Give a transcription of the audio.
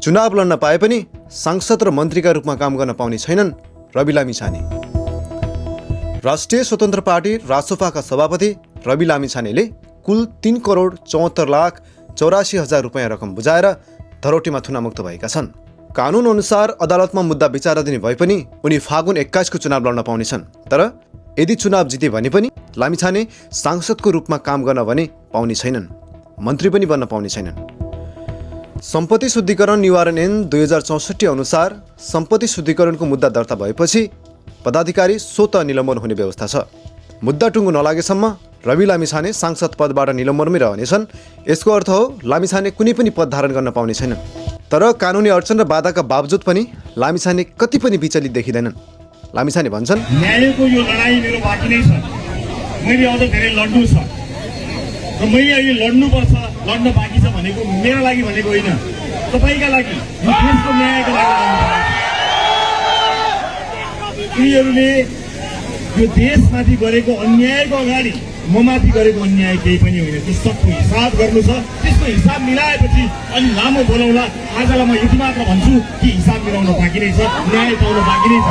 चुनाव लड्न पाए पनि सांसद र मन्त्रीका रूपमा काम गर्न पाउने छैनन् रवि लामिछाने। राष्ट्रिय स्वतन्त्र पार्टी रासोपाका सभापति रवि लामिछानेले कुल 3,74,84,00,000 रुपैयाँ रकम बुझाएर धरोटीमा थुनामुक्त भएका छन्। कानुन अनुसार अदालतमा मुद्दा विचाराधीन भए पनि उनी फागुन 21 को चुनाव लड्न पाउनेछन्। तर यदि चुनाव जिते भने पनि लामिछाने सांसदको रूपमा काम गर्न भने पाउने छैनन्, मन्त्री पनि बन्न पाउने छैनन्। सम्पत्ति शुद्धिकरण निवारण ऐन 2064 अनुसार सम्पत्ति शुद्धिकरणको मुद्दा दर्ता भएपछि पदाधिकारी स्वतः निलम्बन हुने व्यवस्था छ। मुद्दा टुङ्गो नलागेसम्म रवि लामिछाने सांसद पदबाट निलम्बनमै रहनेछन्। यसको अर्थ हो लामिछाने कुनै पनि पद धारण गर्न पाउने छैनन्। तर कानुनी अडचन र बाधाका बावजुद पनि लामिछाने कति पनि विचलित देखिँदैनन्। लामिछाने भन्छन्, न्यायको यो लडाई मेरो बाँकी नै छ, मैले अझ धेरै लड्नु छ र मैले अहिले लड्नुपर्छ, लड्न बाँकी छ भनेको मेरो लागि भनेको होइन, तपाईँका लागि, देशको न्यायको लागि लड्नुपर्छ। यिनीहरूले यो देशमाथि गरेको अन्यायको अगाडि म माथि गरेको अन्याय केही पनि होइन। ती सबको हिसाब गर्नु छ। त्यसको हिसाब मिलाएपछि अनि लामो बोलाउला। आजलाई म यति मात्र भन्छु कि हिसाब मिलाउन बाँकी नै छ, न्याय पाउन बाँकी नै छ।